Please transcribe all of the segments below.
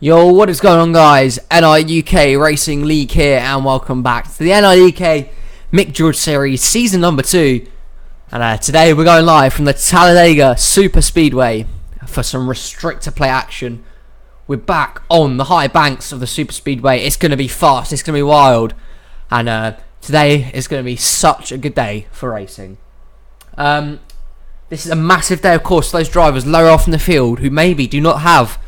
Yo, what is going on, guys? NRUK Racing League here, and welcome back to the NRUK Mick George Series Season number 2. And today we're going live from the Talladega Super Speedway for some restrictor play action. We're back on the high banks of the Super Speedway. It's going to be fast, it's going to be wild, and today is going to be such a good day for racing. This is a massive day, of course, for those drivers lower off in the field who maybe do not have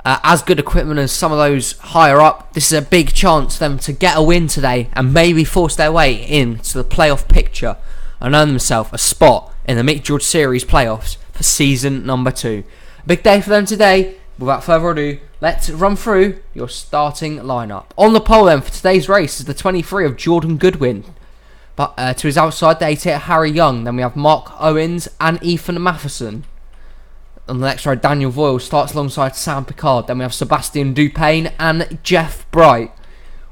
as good equipment as some of those higher up. This is a big chance for them to get a win today and maybe force their way into the playoff picture and earn themselves a spot in the Mick George Series playoffs for season number 2. A big day for them today. Without further ado, let's run through your starting lineup. On the pole then for today's race is the 23 of Jordan Goodwin. But to his outside, the 88 Harry Young. Then we have Mark Owens and Ethan Matheson. On the next row, Daniel Voyle starts alongside Sam Picard. Then we have Sebastian Dupain and Jeff Bright.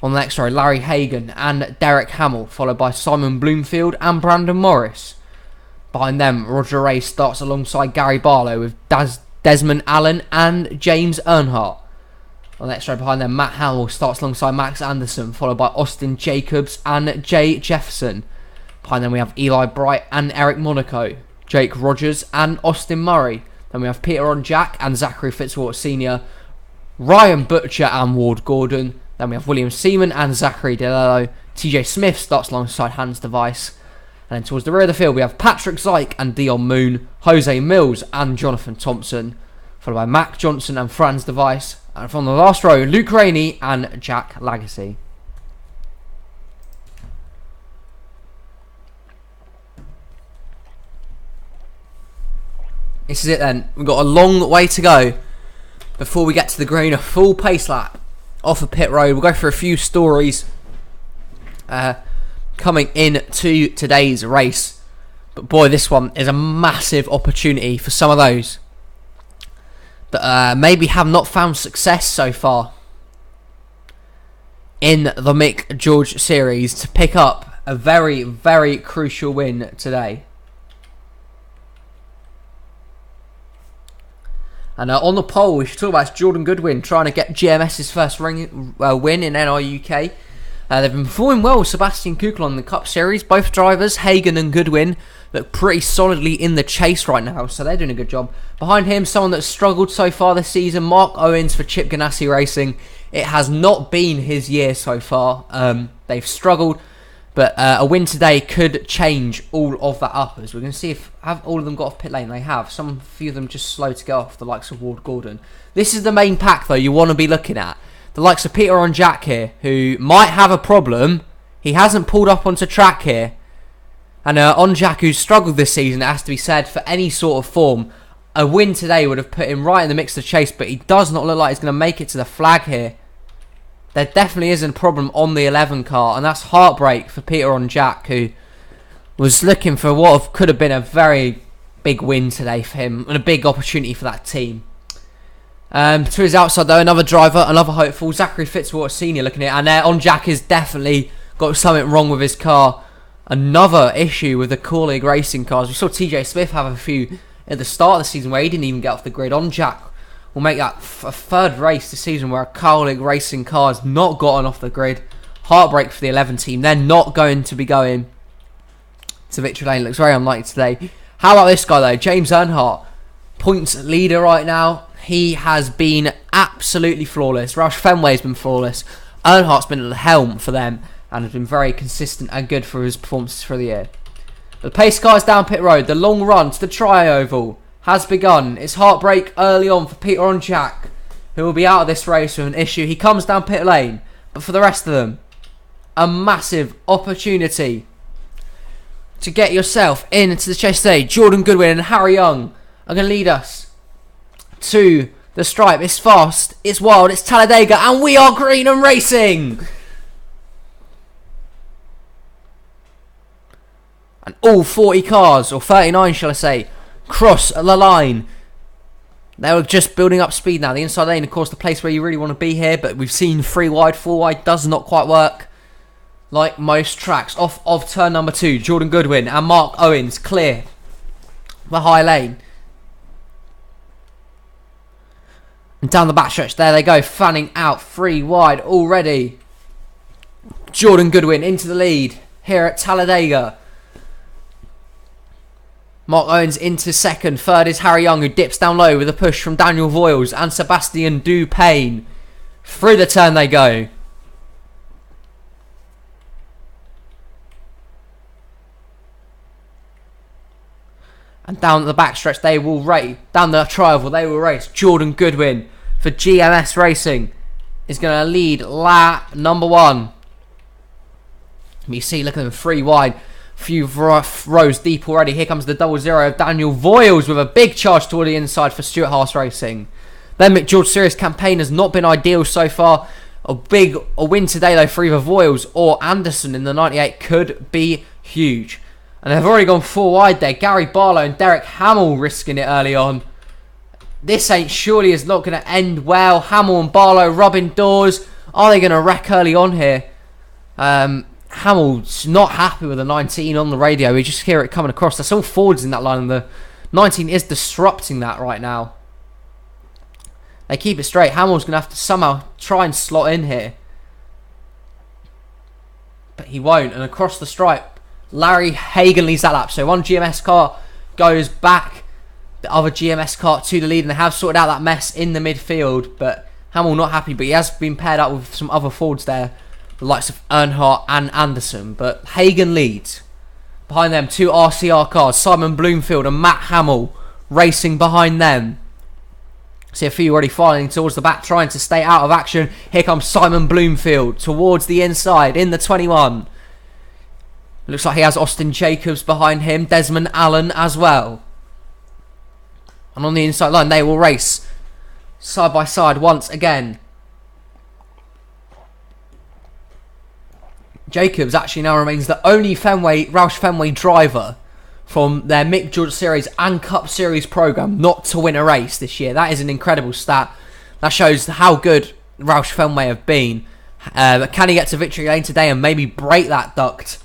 On the next row, Larry Hagan and Derek Hamill, followed by Simon Bloomfield and Brandon Morris. Behind them, Roger Ray starts alongside Gary Barlow with Desmond Allen and James Earnhardt. On the next row behind them, Matt Hamill starts alongside Max Anderson, followed by Austin Jacobs and Jay Jefferson. Behind them we have Eli Bright and Eric Monaco, Jake Rogers and Austin Murray. Then we have Peter on Jack and Zachary Fitzwater Sr., Ryan Butcher and Ward Gordon. Then we have William Seaman and Zachary DeLello. TJ Smith starts alongside Hans Device. And then towards the rear of the field we have Patrick Zyke and Dion Moon, Jose Mills and Jonathan Thompson, followed by Mac Johnson and Franz Device. And from the last row, Luke Rainey and Jack Lagacy. This is it then. We've got a long way to go before we get to the green. A full pace lap off of pit road. We'll go for a few stories coming into today's race. But boy, this one is a massive opportunity for some of those that maybe have not found success so far in the Mick George Series to pick up a very, very crucial win today. And on the pole, we should talk about Jordan Goodwin trying to get GMS's first win in NRUK. They've been performing well with Sebastian Kukla in the Cup Series. Both drivers, Hagan and Goodwin, look pretty solidly in the chase right now, so they're doing a good job. Behind him, someone that's struggled so far this season, Mark Owens for Chip Ganassi Racing. It has not been his year so far. They've struggled, but a win today could change all of that up. As we're going to see if have all of them got off pit lane. They have. Some few of them just slow to go off, the likes of Ward Gordon. This is the main pack, though, you want to be looking at. The likes of Peter on Jack here, who might have a problem. He hasn't pulled up onto track here. And on Jack, who's struggled this season, it has to be said, for any sort of form. A win today would have put him right in the mix of the chase, but he does not look like he's going to make it to the flag here. There definitely isn't a problem on the 11 car, and that's heartbreak for Peter on Jack, who was looking for what could have been a very big win today for him, and a big opportunity for that team. To his outside though, another driver, another hopeful, Zachary Fitzwater Sr. looking at it, and on Jack has definitely got something wrong with his car. Another issue with the Core League racing cars. We saw TJ Smith have a few at the start of the season where he didn't even get off the grid. On Jack will make that a third race this season where a Core League racing car has not gotten off the grid. Heartbreak for the 11 team. They're not going to be going to victory lane. Looks very unlikely today. How about this guy though? James Earnhardt, points leader right now. He has been absolutely flawless. Roush Fenway's been flawless. Earnhardt's been at the helm for them and has been very consistent and good for his performances for the year. The pace car is down pit road. The long run to the tri-oval has begun. It's heartbreak early on for Peter on Jack, who will be out of this race with an issue. He comes down pit lane, but for the rest of them, a massive opportunity to get yourself into the chase today. Jordan Goodwin and Harry Young are going to lead us to the stripe. It's fast, it's wild, it's Talladega, and we are green and racing. And all 40 cars, or 39 shall I say, cross the line. They're just building up speed now. The inside lane, of course, the place where you really want to be here, but we've seen 3 wide, 4 wide does not quite work like most tracks. Off of turn number 2, Jordan Goodwin and Mark Owens clear the high lane. And down the backstretch, there they go, fanning out 3 wide already. Jordan Goodwin into the lead here at Talladega. Mark Owens into second. Third is Harry Young, who dips down low with a push from Daniel Voiles and Sebastian Dupain. Through the turn they go. And down the backstretch they will race. Down the tri-oval they will race. Jordan Goodwin for GMS Racing is going to lead lap number 1. You see, look at them, 3 wide. Few rows deep already. Here comes the 00 of Daniel Voiles with a big charge toward the inside for Stuart Haas Racing. Then McGeorge Series campaign has not been ideal so far. A win today though for either Voiles or Anderson in the 98 could be huge. And they've already gone 4 wide there. Gary Barlow and Derek Hamill risking it early on. This surely is not going to end well. Hamill and Barlow rubbing doors. Are they going to wreck early on here? Hamill's not happy with the 19 on the radio. We just hear it coming across. There's all Fords in that line, and the 19 is disrupting that right now. They keep it straight. Hamill's going to have to somehow try and slot in here. But he won't. And across the stripe, Larry Hagan leads that lap. So one GMS car goes back. The other GMS car to the lead. And they have sorted out that mess in the midfield. But Hamill not happy. But he has been paired up with some other Fords there. The likes of Earnhardt and Anderson. But Hagan leads. Behind them, 2 RCR cars. Simon Bloomfield and Matt Hamill racing behind them. See a few already filing towards the back, trying to stay out of action. Here comes Simon Bloomfield towards the inside in the 21. Looks like he has Austin Jacobs behind him. Desmond Allen as well. And on the inside line, they will race side by side once again. Jacobs actually now remains the only Roush Fenway driver from their Mick George Series and Cup Series program not to win a race this year. That is an incredible stat. That shows how good Roush Fenway have been. Can he get to victory lane today and maybe break that duct?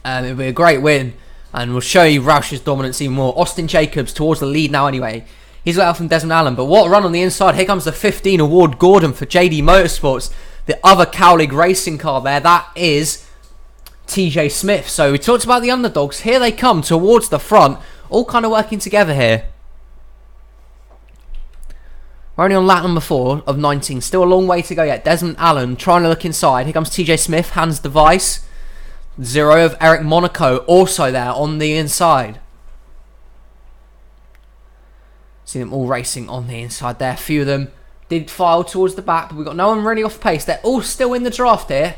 It'll be a great win, and we'll show you Roush's dominance even more. Austin Jacobs towards the lead now anyway. He's got out from Desmond Allen, but what a run on the inside. Here comes the 15 Award Gordon for JD Motorsports. The other Cowlig racing car there, that is TJ Smith. So we talked about the underdogs. Here they come towards the front, all kind of working together here. We're only on lap number 4 of 19. Still a long way to go yet. Desmond Allen trying to look inside. Here comes TJ Smith, hands device. 0 of Eric Monaco also there on the inside. See them all racing on the inside there. A few of them did file towards the back, but we've got no one really off pace. They're all still in the draft here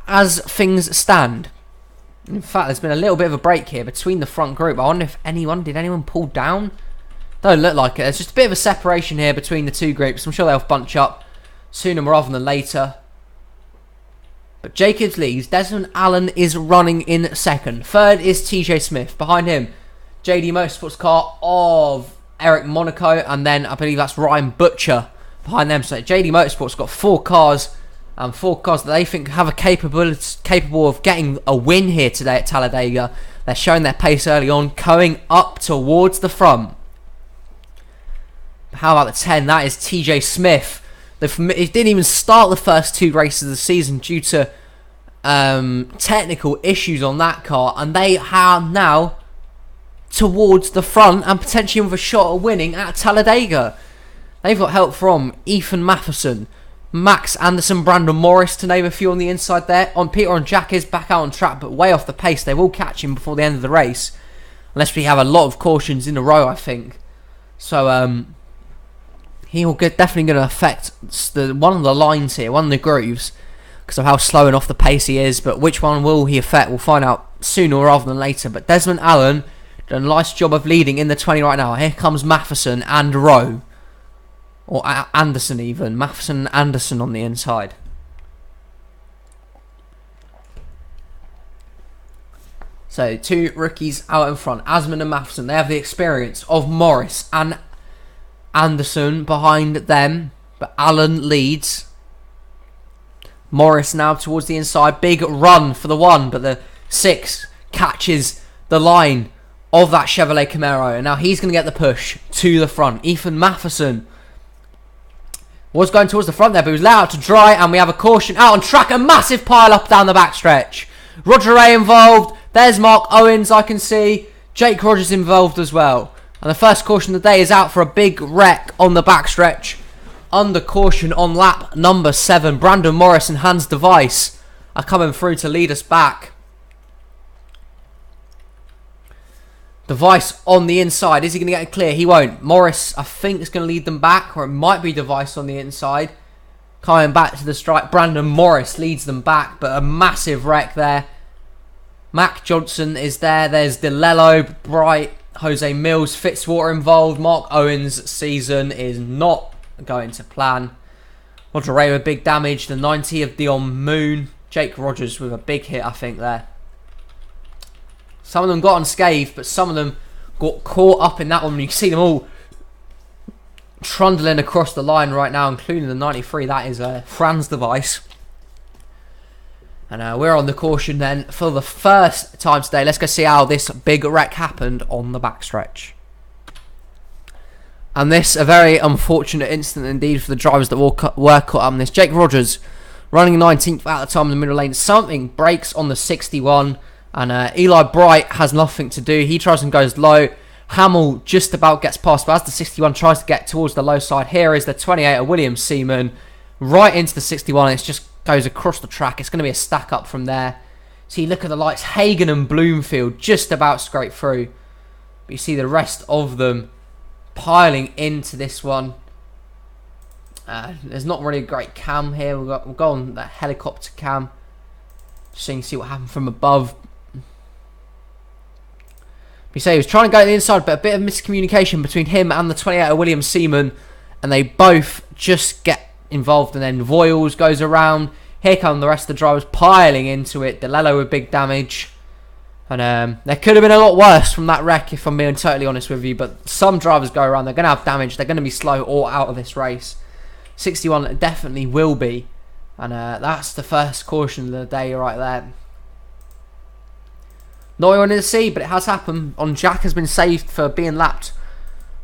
as things stand. In fact, there's been a little bit of a break here between the front group. I wonder if did anyone pull down? Don't look like it. There's just a bit of a separation here between the two groups. I'm sure they'll bunch up sooner rather than later. But Jacobs leads. Desmond Allen is running in second. Third is TJ Smith. Behind him, JD Motorsports car of Eric Monaco, and then I believe that's Ryan Butcher behind them. So JD Motorsports got 4 cars, and 4 cars that they think have a capable of getting a win here today at Talladega. They're showing their pace early on, going up towards the front. How about the 10? That is TJ Smith. He didn't even start the first 2 races of the season due to technical issues on that car, and they are now towards the front and potentially with a shot at winning at Talladega. They've got help from Ethan Matheson, Max Anderson, Brandon Morris, to name a few on the inside there. On Peter and Jack is back out on track, but way off the pace. They will catch him before the end of the race, unless we have a lot of cautions in a row, I think. So he will definitely going to affect one of the lines here, one of the grooves, because of how slow and off the pace he is. But which one will he affect, we'll find out sooner rather than later. But Desmond Allen done a nice job of leading in the 20 right now. Here comes Matheson and Rowe. Or Anderson even. Matheson and Anderson on the inside. So 2 rookies out in front. Asman and Matheson. They have the experience of Morris and Anderson behind them. But Allen leads. Morris now towards the inside. Big run for the 1. But the 6 catches the line of that Chevrolet Camaro. And now he's going to get the push to the front. Ethan Matheson Was going towards the front there, but he was let out to dry, and we have a caution out on track. A massive pile up down the backstretch. Roger Ray involved. There's Mark Owens, I can see. Jake Rogers involved as well. And the first caution of the day is out for a big wreck on the backstretch. Under caution on lap number 7. Brandon Morris and Hans Device are coming through to lead us back. Device on the inside. Is he going to get it clear? He won't. Morris, I think, is going to lead them back. Or it might be Device on the inside. Coming back to the strike. Brandon Morris leads them back. But a massive wreck there. Mac Johnson is there. There's DeLello, Bright, Jose Mills, Fitzwater involved. Mark Owens' season is not going to plan. Roger Ray with big damage. The 90 of Dion Moon. Jake Rogers with a big hit, I think, there. Some of them got unscathed, but some of them got caught up in that one. You can see them all trundling across the line right now, including the 93. That is Fran's Device. And we're on the caution then for the first time today. Let's go see how this big wreck happened on the backstretch. And this, a very unfortunate incident indeed for the drivers that were caught up in this. Jake Rogers running 19th out of time in the middle lane. Something breaks on the 61. And Eli Bright has nothing to do. He tries and goes low. Hamill just about gets past. But as the 61 tries to get towards the low side, here is the 28 of William Seaman. Right into the 61. It just goes across the track. It's going to be a stack up from there. So you look at the lights. Hagen and Bloomfield just about scrape through. But you see the rest of them piling into this one. There's not really a great cam here. We'll go on that helicopter cam. Just so you can see what happened from above. You say he was trying to go to the inside, but a bit of miscommunication between him and the 28 of William Seaman. And they both just get involved. And then Voiles goes around. Here come the rest of the drivers piling into it. DeLello with big damage. And there could have been a lot worse from that wreck, if I'm being totally honest with you. But some drivers go around. They're going to have damage. They're going to be slow or out of this race. 61 definitely will be. And that's the first caution of the day right there. Not what I wanted to see, but it has happened. On Jack has been saved for being lapped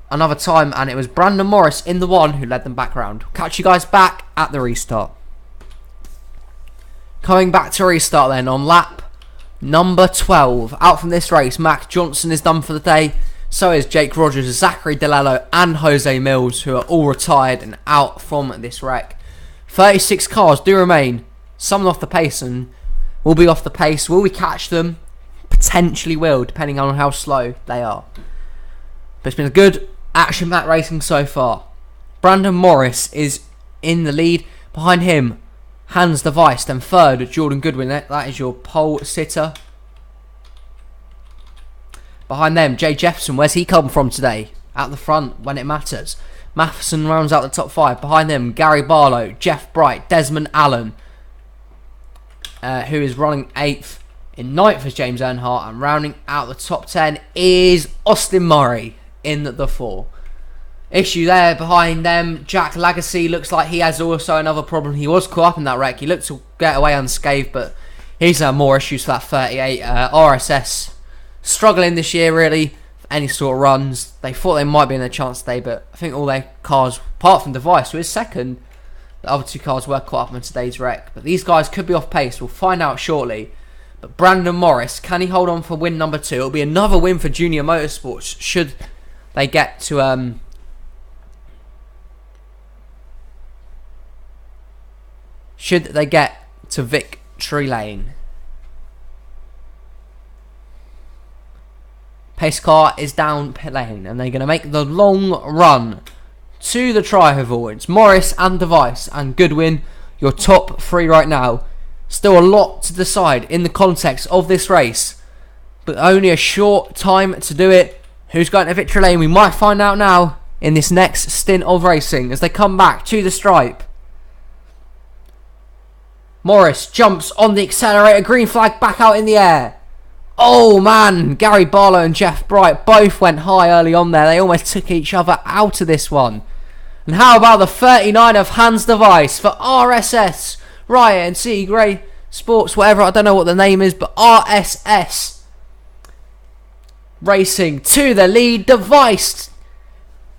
another time. And it was Brandon Morris in the one who led them back round. Catch you guys back at the restart. Coming back to restart then on lap number 12. Out from this race, Mac Johnson is done for the day. So is Jake Rogers, Zachary DeLello and Jose Mills, who are all retired and out from this wreck. 36 cars do remain. Some off the pace and will be off the pace. Will we catch them? Potentially will, depending on how slow they are. But it's been a good action-packed racing so far. Brandon Morris is in the lead. Behind him, Hans Device. Then third, Jordan Goodwin. That is your pole sitter. Behind them, Jay Jefferson. Where's he come from today? Out the front when it matters. Matheson rounds out the top 5. Behind them, Gary Barlow, Jeff Bright, Desmond Allen, who is running 8th. In 9th is James Earnhardt, and rounding out the top 10 is Austin Murray in the 4. Issue there behind them. Jack Lagacy looks like he has also another problem. He was caught up in that wreck. He looked to get away unscathed, but he's had more issues for that 38. RSS struggling this year really for any sort of runs. They thought they might be in a chance today, but I think all their cars, apart from Device, who is second, the other 2 cars were caught up in today's wreck. But these guys could be off pace. We'll find out shortly. But Brandon Morris, can he hold on for win number 2? It'll be another win for Junior Motorsports should they get to victory lane. Pace car is down pit lane, and they're going to make the long run to the tri-oval. It's Morris and Device and Goodwin, your top 3 right now. Still a lot to decide in the context of this race, but only a short time to do it. Who's going to victory lane? We might find out now in this next stint of racing as they come back to the stripe. Morris jumps on the accelerator, green flag back out in the air. Oh man, Gary Barlow and Jeff Bright both went high early on there. They almost took each other out of this one. And how about the 39 of Hans Device for RSS? Riot and City Grey Sports, whatever, I don't know what the name is, but RSS Racing to the lead. Device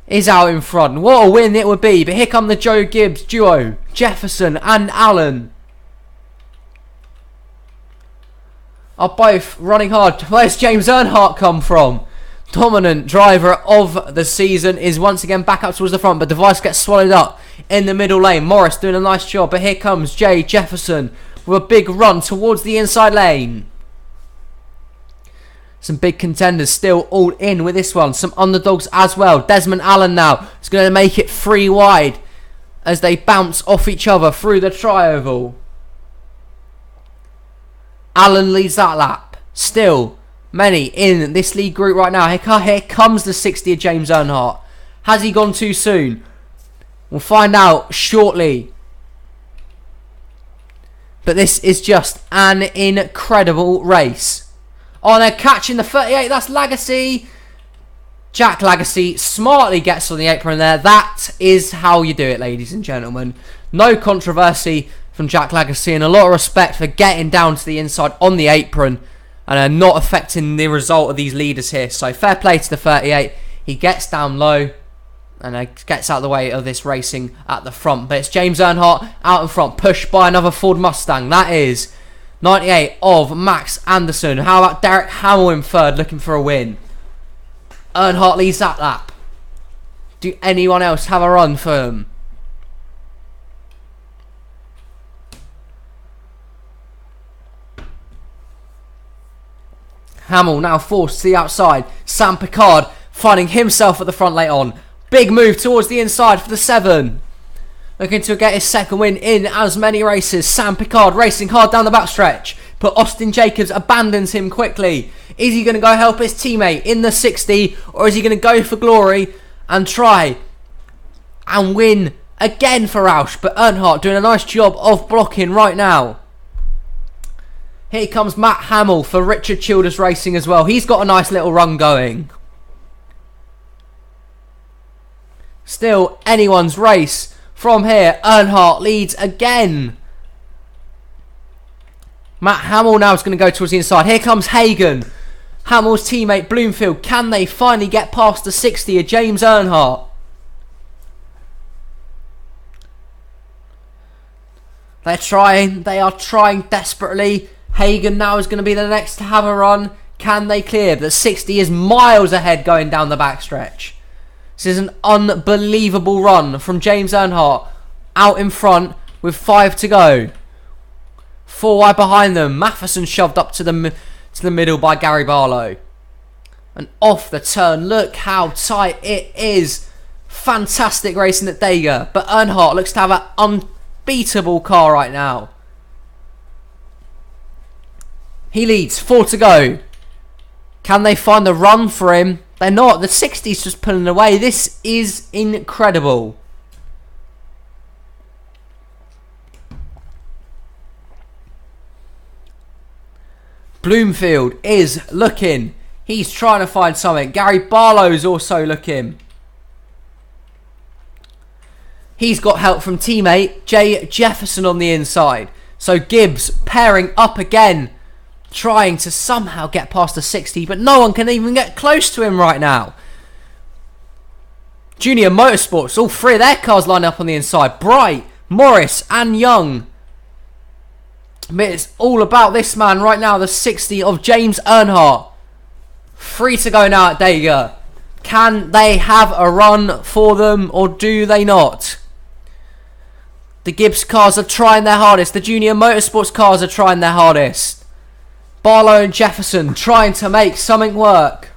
is out in front. What a win it would be. But here come the Joe Gibbs duo, Jefferson and Allen. Are both running hard. Where's James Earnhardt come from? Dominant driver of the season is once again back up towards the front, but Device gets swallowed up in the middle lane. Morris doing a nice job, but here comes Jay Jefferson with a big run towards the inside lane. Some big contenders still all in with this one. Some underdogs as well. Desmond Allen now is going to make it 3 wide as they bounce off each other through the tri-oval. Allen leads that lap. Still many in this lead group right now. Here comes the 60 of James Earnhardt. Has he gone too soon? We'll find out shortly. But this is just an incredible race. Oh, they're catching the 38. That's Lagacy. Jack Lagacy smartly gets on the apron there. That is how you do it, ladies and gentlemen. No controversy from Jack Lagacy, and a lot of respect for getting down to the inside on the apron and not affecting the result of these leaders here. So fair play to the 38. He gets down low and gets out of the way of this racing at the front. But it's James Earnhardt out in front, pushed by another Ford Mustang. That is 98 of Max Anderson. How about Derek Hamill in third, looking for a win? Earnhardt leads that lap. Do anyone else have a run for him? Hamill now forced to the outside. Sam Picard finding himself at the front late on. Big move towards the inside for the 7. Looking to get his second win in as many races. Sam Picard racing hard down the backstretch, but Austin Jacobs abandons him quickly. Is he going to go help his teammate in the 60, or is he going to go for glory and try and win again for Roush? But Earnhardt doing a nice job of blocking right now. Here comes Matt Hamill for Richard Childers Racing as well. He's got a nice little run going. Still anyone's race from here. Earnhardt leads again. Matt Hamill now is going to go towards the inside. Here comes Hagen. Hamill's teammate Bloomfield. Can they finally get past the 60 of James Earnhardt? They're trying. They are trying desperately. Hagen now is going to be the next to have a run. Can they clear? The 60 is miles ahead going down the backstretch. This is an unbelievable run from James Earnhardt. Out in front with 5 to go. 4 wide behind them. Matheson shoved up to the middle by Gary Barlow. And off the turn. Look how tight it is. Fantastic racing at Dega. But Earnhardt looks to have an unbeatable car right now. He leads. 4 to go. Can they find the run for him? They're not. The 60's just pulling away. This is incredible. Bloomfield is looking. He's trying to find something. Gary Barlow's also looking. He's got help from teammate Jay Jefferson on the inside. So Gibbs pairing up again, trying to somehow get past the 60, but no one can even get close to him right now. Junior Motorsports, all 3 of their cars line up on the inside. Bright, Morris and Young. But it's all about this man right now, the 60 of James Earnhardt. 3 to go now at Dega. Can they have a run for them, or do they not? The Gibbs cars are trying their hardest. The Junior Motorsports cars are trying their hardest. Barlow and Jefferson trying to make something work.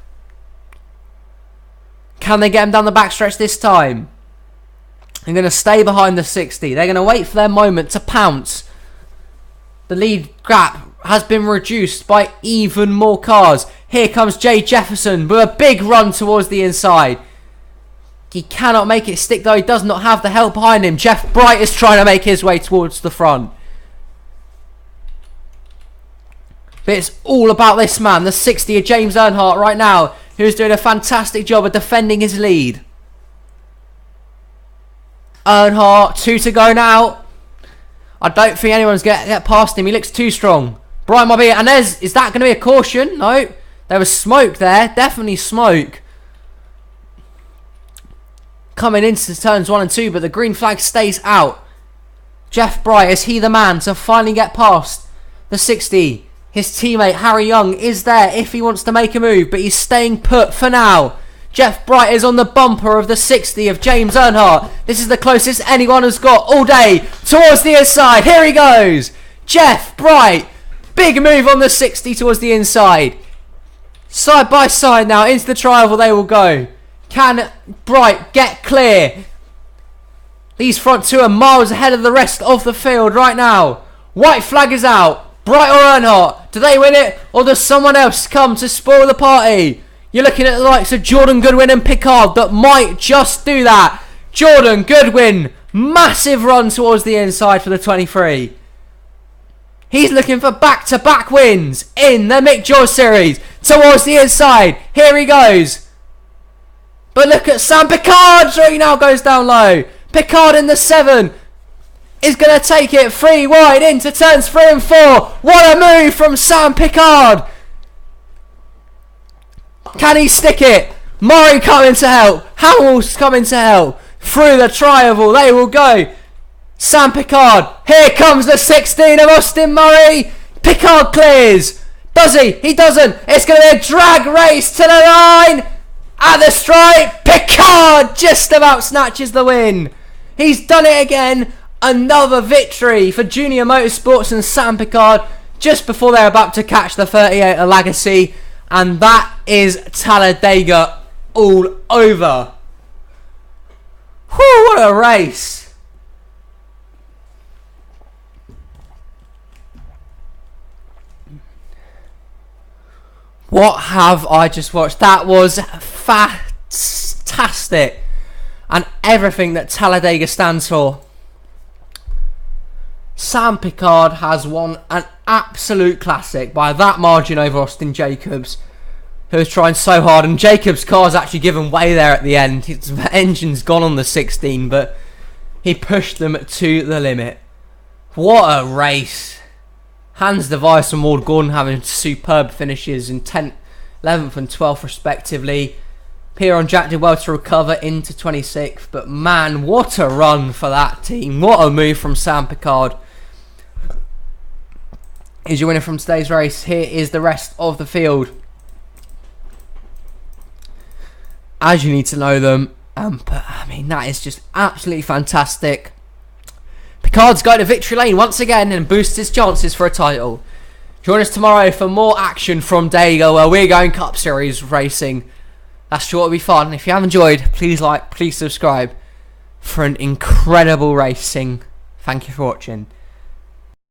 Can they get him down the backstretch this time? They're going to stay behind the 60. They're going to wait for their moment to pounce. The lead gap has been reduced by even more cars. Here comes Jay Jefferson with a big run towards the inside. He cannot make it stick though. He does not have the help behind him. Jeff Bright is trying to make his way towards the front. But it's all about this man, the 60 of James Earnhardt right now, who's doing a fantastic job of defending his lead. Earnhardt, 2 to go now. I don't think anyone's going to get past him. He looks too strong. Brian might be, and is that going to be a caution? No. There was smoke there. Definitely smoke. coming into turns 1 and 2, but the green flag stays out. Jeff Bright, is he the man to finally get past the 60? His teammate Harry Young is there if he wants to make a move, but he's staying put for now. Jeff Bright is on the bumper of the 60 of James Earnhardt. This is the closest anyone has got all day towards the inside. Here he goes. Jeff Bright. Big move on the 60 towards the inside. Side by side now into the tri-oval they will go. Can Bright get clear? These front two are miles ahead of the rest of the field right now. White flag is out. Bright or Earnhardt, do they win it, or does someone else come to spoil the party? You're looking at the likes of Jordan Goodwin and Picard that might just do that. Jordan Goodwin, massive run towards the inside for the 23. He's looking for back-to-back wins in the Mick George Series. Towards the inside, here he goes. But look at Sam Picard, so he now goes down low. Picard in the 7 is going to take it 3 wide into turns 3 and 4. What a move from Sam Picard. Can he stick it? Murray coming to help. Howell's coming to help. Through the tri-oval they will go. Sam Picard. Here comes the 16 of Austin Murray. Picard clears. Does he? He doesn't. It's going to be a drag race to the line. At the stripe. Picard just about snatches the win. He's done it again. Another victory for Junior Motorsports and Sam Picard just before they're about to catch the 38 of Legacy. And that is Talladega all over. Whew, what a race. What have I just watched? That was fantastic. And everything that Talladega stands for. Sam Picard has won an absolute classic by that margin over Austin Jacobs, who was trying so hard, and Jacobs' car's actually given way there at the end. His engine's gone on the 16, but he pushed them to the limit. What a race. Hans Device and Ward Gordon having superb finishes in 10th, 11th and 12th respectively. Pierre and Jack did well to recover into 26th, but man, what a run for that team. What a move from Sam Picard. Is your winner from today's race. Here is the rest of the field, as you need to know them. But I mean, that is just absolutely fantastic. Picard's going to victory lane once again and boosts his chances for a title. Join us tomorrow for more action from Dega, where we're going Cup Series racing. That's sure to be fun. If you have enjoyed, please like, please subscribe for an incredible racing. Thank you for watching.